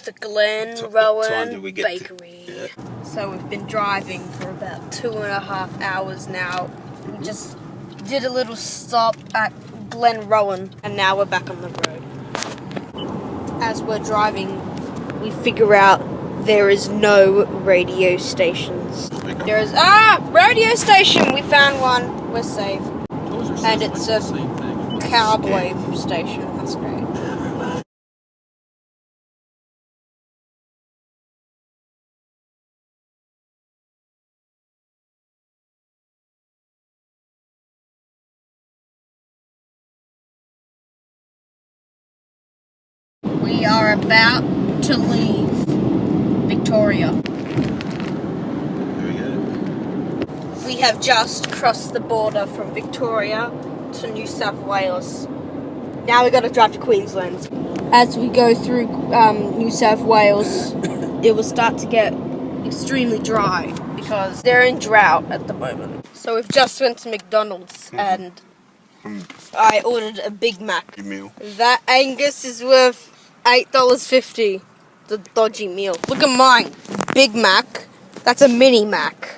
the Glen Rowan Bakery. So we've been driving for about 2.5 hours now. We just did a little stop at Glen Rowan, and now we're back on the road. As we're driving, we figure out there is no radio stations. There is radio station! We found one. We're safe. And it's a cowboy station. That's great. We are about to leave Victoria. We have just crossed the border from Victoria to New South Wales. Now we got to drive to Queensland. As we go through New South Wales, it will start to get extremely dry because they're in drought at the moment. So we've just went to McDonald's and I ordered a Big Mac. Meal. That Angus is worth $8.50. The dodgy meal. Look at mine. Big Mac. That's a mini Mac.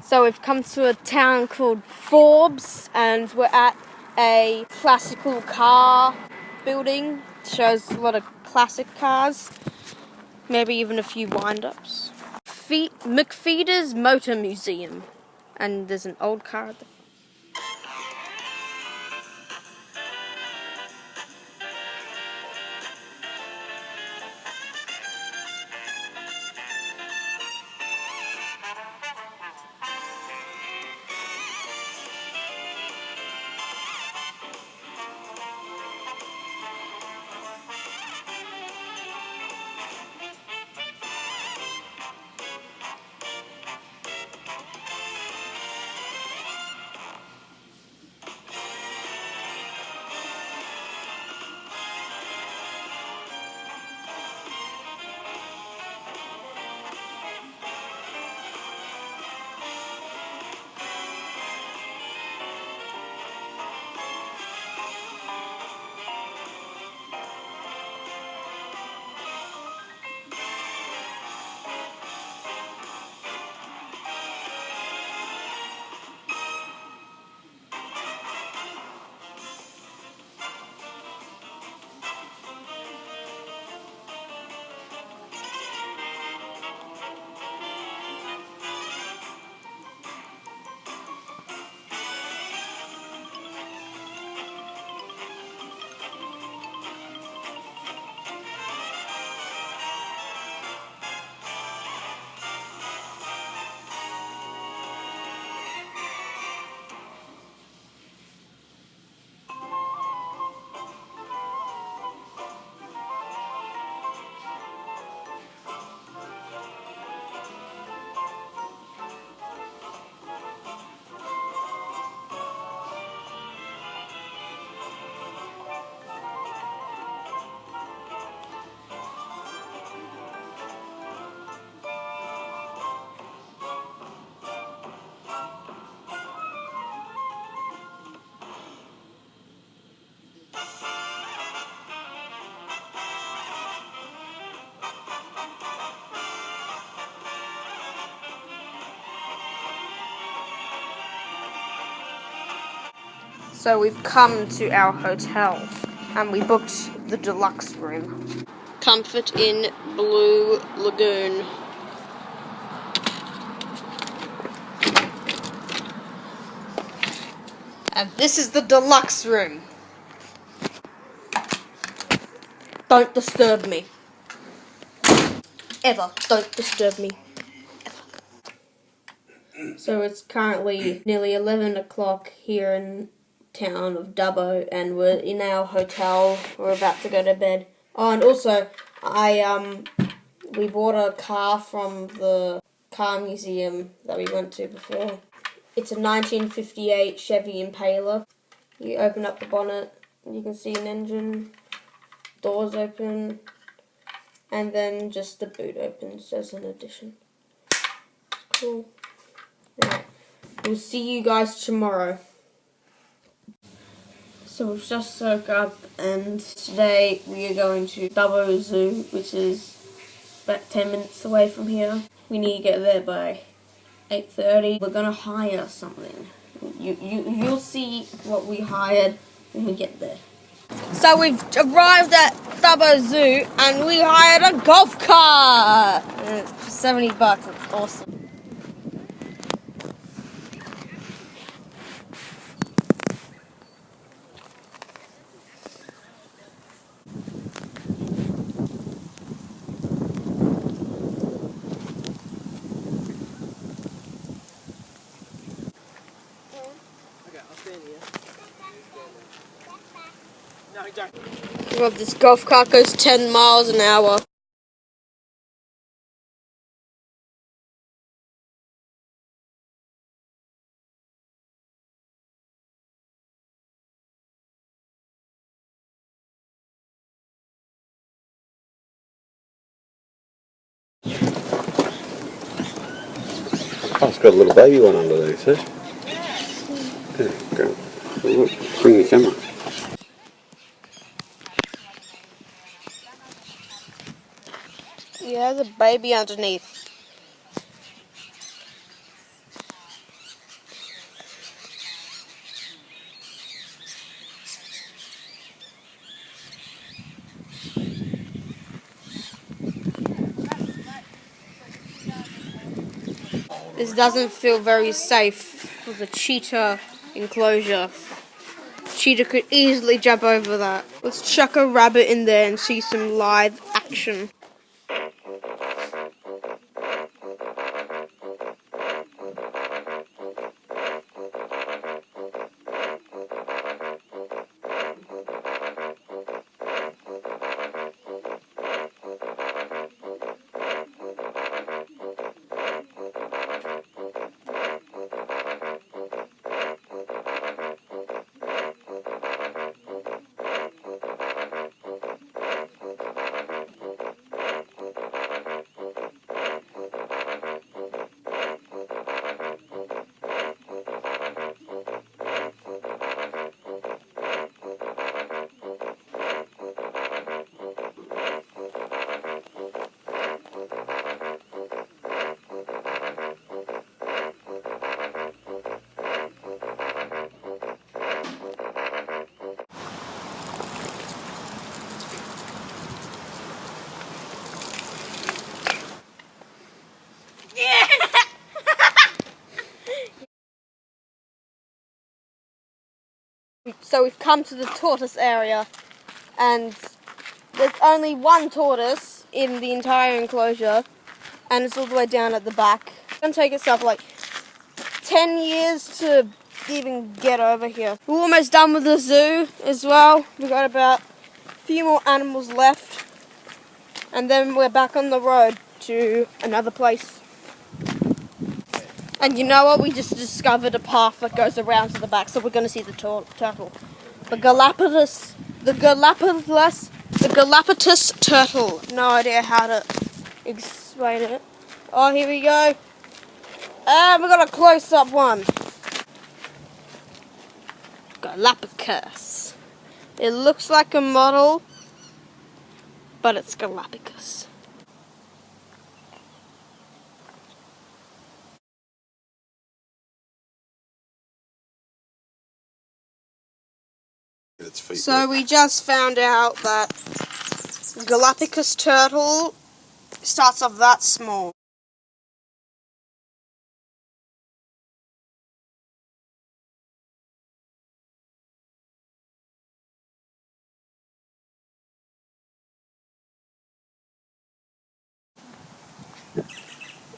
So we've come to a town called Forbes and we're at a classical car building. It shows a lot of classic cars. Maybe even a few wind-ups. McFeeder's Motor Museum. And there's an old car at the front. So we've come to our hotel and we booked the deluxe room. Comfort Inn Blue Lagoon. And this is the deluxe room. Don't disturb me. Ever. Don't disturb me. Ever. So it's currently nearly 11 o'clock here in town of Dubbo and we're in our hotel. We're about to go to bed. Oh, and also we bought a car from the car museum that we went to before. It's a 1958 Chevy Impaler. You open up the bonnet and you can see an engine, doors open, and then just the boot opens as an addition. Cool. Right. We'll see you guys tomorrow. So we've just woke up and today we are going to Dubbo Zoo, which is about 10 minutes away from here. We need to get there by 8:30. We're gonna hire something. You'll see what we hired when we get there. So we've arrived at Dubbo Zoo and we hired a golf cart! And it's for $70, it's awesome. Okay, I'll stand here. No, don't. Well, this golf cart goes 10 miles an hour. Oh, it's got a little baby one underneath it. Yeah, go. Look, bring the camera. Yeah, there's a baby underneath. This doesn't feel very safe with a cheetah enclosure. Cheetah could easily jump over that. Let's chuck a rabbit in there and see some live action. So we've come to the tortoise area, and there's only one tortoise in the entire enclosure, and it's all the way down at the back. It's gonna take itself like 10 years to even get over here. We're almost done with the zoo as well. We've got about a few more animals left, and then we're back on the road to another place. And you know what? We just discovered a path that goes around to the back, so we're going to see the turtle. The Galapagos turtle. No idea how to explain it. Oh, here we go. And we got a close-up one. Galapagos. It looks like a model, but it's Galapagos. So we just found out that Galapagos turtle starts off that small.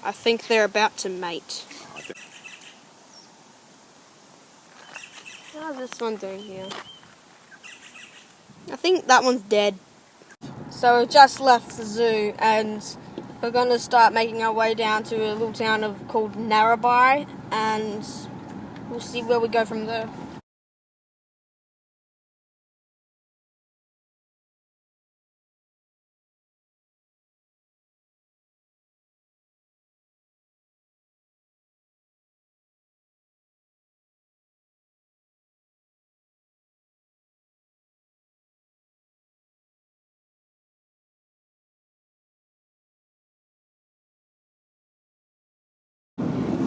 I think they're about to mate. How's this one doing here? I think that one's dead. So we've just left the zoo and we're going to start making our way down to a little town called Narrabri, and we'll see where we go from there.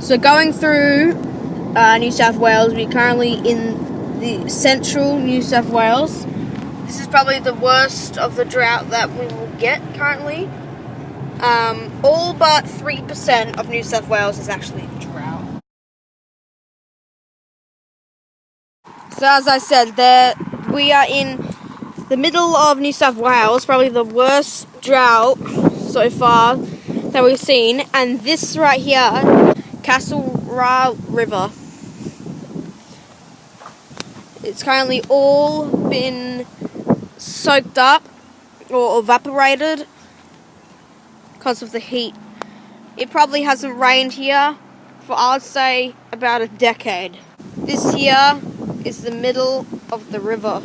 So going through New South Wales, we're currently in the central New South Wales. This is probably the worst of the drought that we will get currently. All but 3% of New South Wales is actually drought. So as I said, we are in the middle of New South Wales, probably the worst drought so far that we've seen. And this right here, Castlereagh River, it's currently all been soaked up or evaporated because of the heat. It probably hasn't rained here for, I'd say, about a decade. This here is the middle of the river.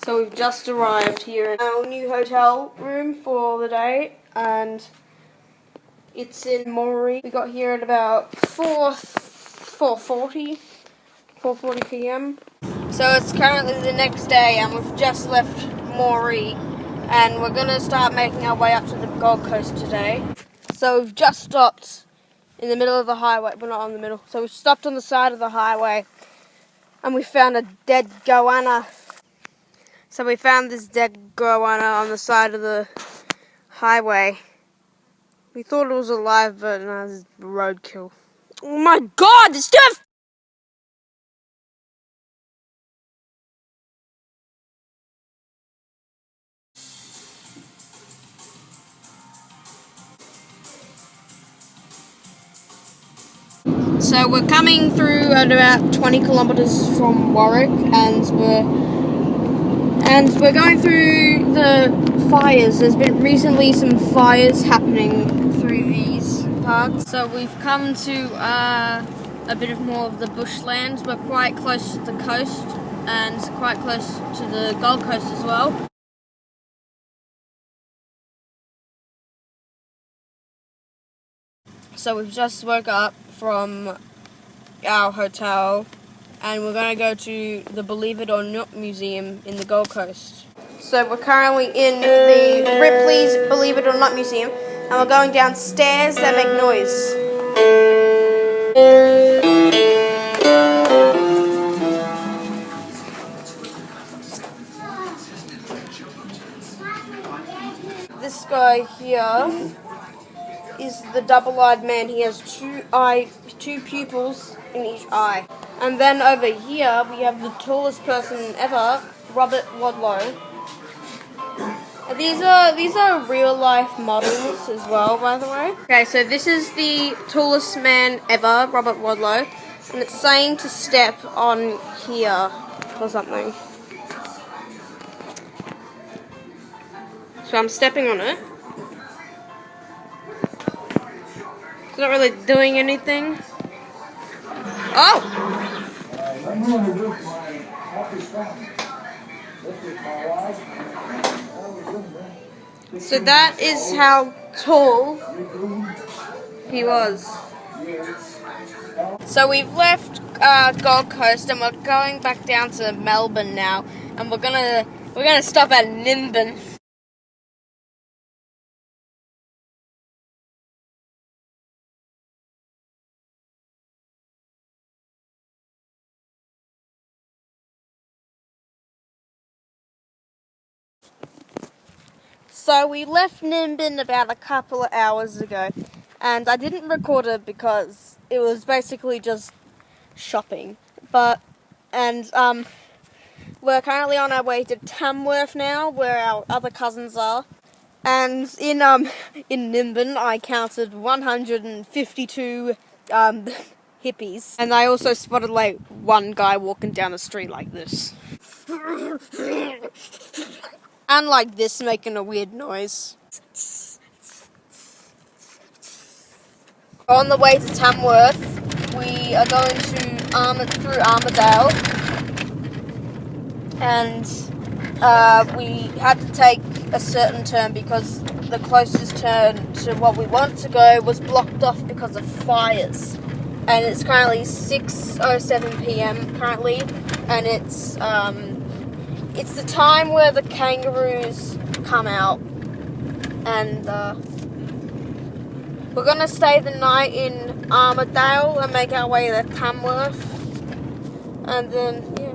So we've just arrived here in our new hotel room for the day, and it's in Moree. We got here at about 4:40 p.m. So it's currently the next day, and we've just left Moree, and we're gonna start making our way up to the Gold Coast today. So we've just stopped in the middle of the highway. We're not on the middle. So we've stopped on the side of the highway, and we found a dead goanna. So we found this dead goanna on the side of the highway. We thought it was alive, but no, it's roadkill. Oh my god, this stuff! So we're coming through at about 20 kilometres from Warwick, and we're going through the fires. There's been recently some fires happening through these parts. So we've come to a bit of more of the bushland. We're quite close to the coast and quite close to the Gold Coast as well. So we've just woke up from our hotel, and we're going to go to the Believe It or Not Museum in the Gold Coast. So we're currently in the Ripley's Believe It or Not Museum, and we're going down stairs that make noise. This guy here is the double-eyed man. He has two pupils in each eye. And then over here we have the tallest person ever, Robert Wadlow. These are real life models as well, by the way. Okay, so this is the tallest man ever, Robert Wadlow, and it's saying to step on here or something. So I'm stepping on it. It's not really doing anything. Oh! So that is how tall he was. So we've left Gold Coast, and we're going back down to Melbourne now, and we're gonna stop at Nimbin. So we left Nimbin about a couple of hours ago, and I didn't record it because it was basically just shopping. We're currently on our way to Tamworth now, where our other cousins are. And in Nimbin, I counted 152 hippies, and I also spotted like one guy walking down the street like this. And like this, making a weird noise. On the way to Tamworth, we are going through Armadale, and we had to take a certain turn because the closest turn to what we wanted to go was blocked off because of fires. And it's currently 6:07 p.m. currently, and it's the time where the kangaroos come out, and We're gonna stay the night in Armadale and make our way to Tamworth. And then, yeah.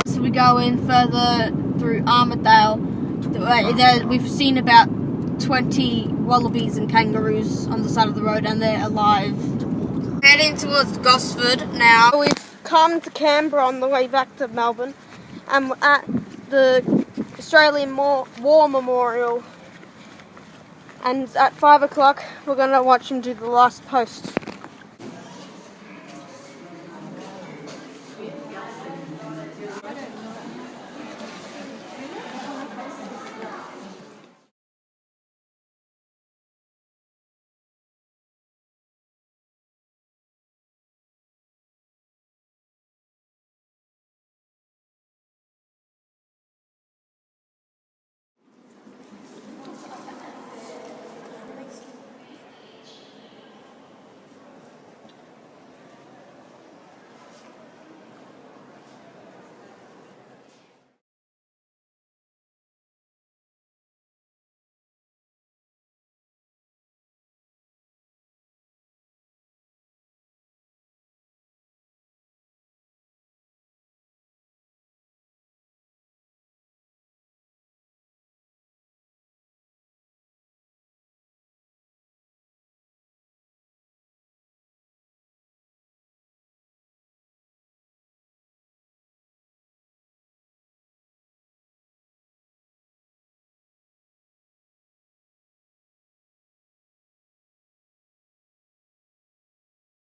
So we go in further through Armadale. We've seen about 20 wallabies and kangaroos on the side of the road, and they're alive. Heading towards Gosford now. We've come to Canberra on the way back to Melbourne, and we're at the Australian War Memorial. And at 5 o'clock, we're going to watch him do the last post.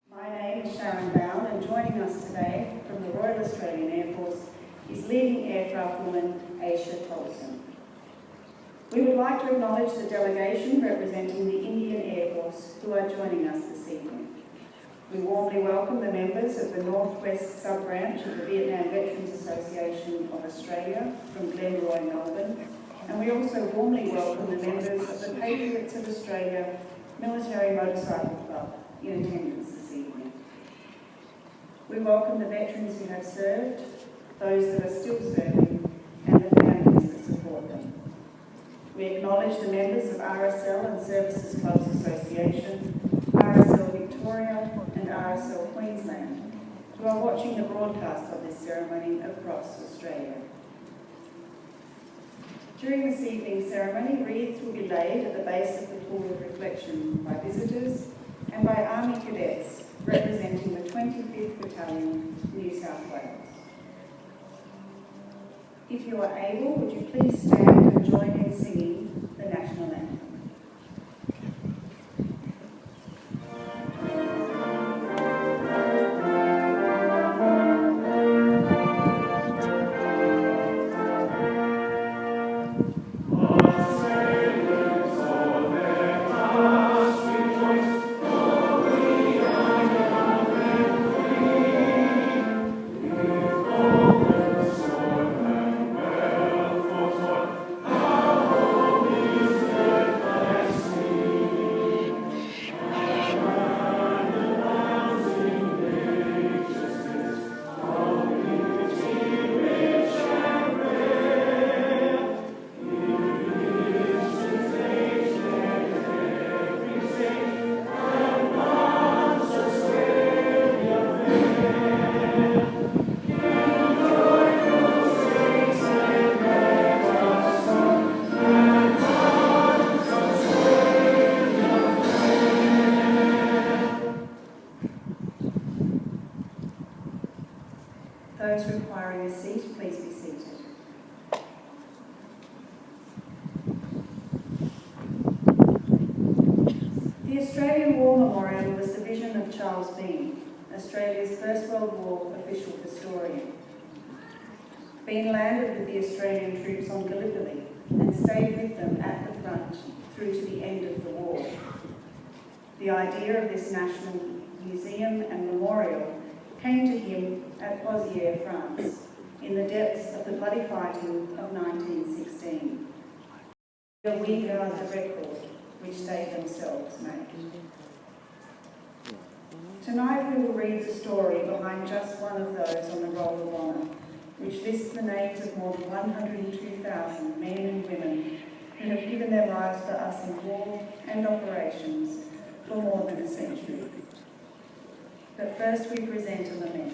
My name is Sharon Brown, and joining us today from the Royal Australian Air Force is leading aircraft woman Aisha Tolson. We would like to acknowledge the delegation representing the Indian Air Force who are joining us this evening. We warmly welcome the members of the Northwest Sub-Branch of the Vietnam Veterans Association of Australia from Glenroy, Melbourne, and we also warmly welcome the members of the Patriots of Australia Military Motorcycle Club in attendance this evening. We welcome the veterans who have served, those that are still serving, and the families that support them. We acknowledge the members of RSL and Services Clubs Association, RSL Victoria and RSL Queensland, who are watching the broadcast of this ceremony across Australia. During this evening's ceremony, wreaths will be laid at the base of the pool of reflection by visitors and by Army cadets representing the 25th Battalion, New South Wales. If you are able, would you please stand and join in singing the National Anthem. Those requiring a seat, please be seated. The Australian War Memorial was the vision of Charles Bean, Australia's First World War official historian. Bean landed with the Australian troops on Gallipoli and stayed with them at the front through to the end of the war. The idea of this national museum and memorial came to him at Pozières, France, in the depths of the bloody fighting of 1916. We guard the record which they themselves made. Tonight we will read the story behind just one of those on the Roll of Honour, which lists the names of more than 102,000 men and women who have given their lives for us in war and operations for more than a century. But first we present a lament,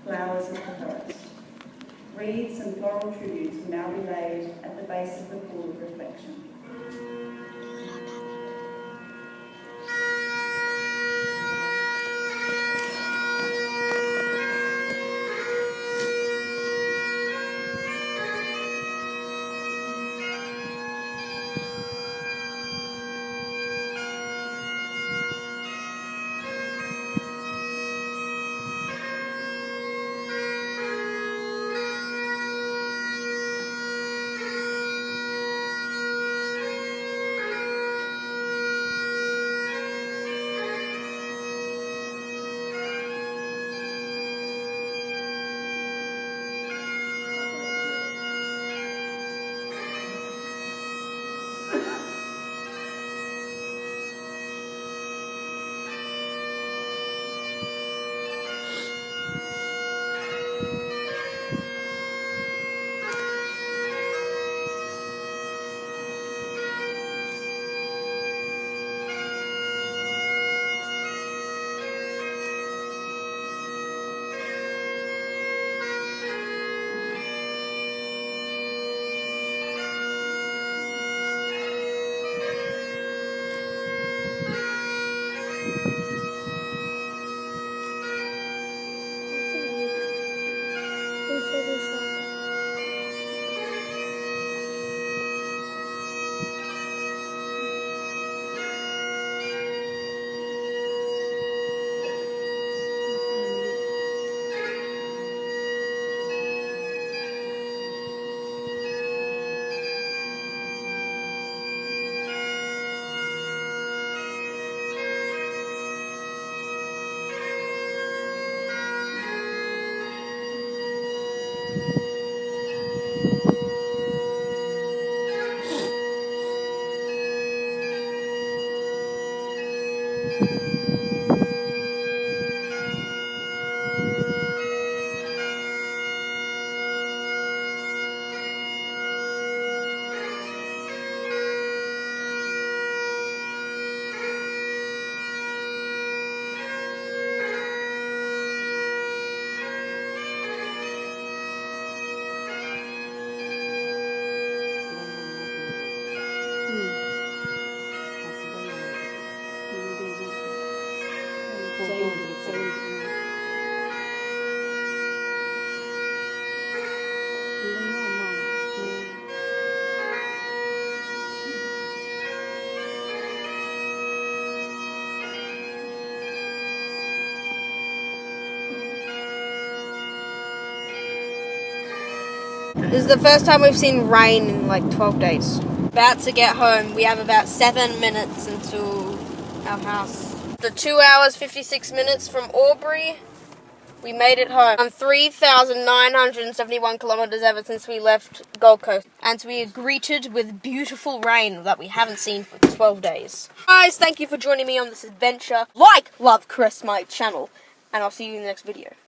flowers of the forest. Wreaths and floral tributes will now be laid at the base of the pool of reflection. This is the first time we've seen rain in like 12 days. About to get home. We have about 7 minutes until our house. The 2 hours, 56 minutes from Albury, we made it home. 3,971 kilometres ever since we left Gold Coast. And we are greeted with beautiful rain that we haven't seen for 12 days. Guys, thank you for joining me on this adventure. Like, love, caress my channel. And I'll see you in the next video.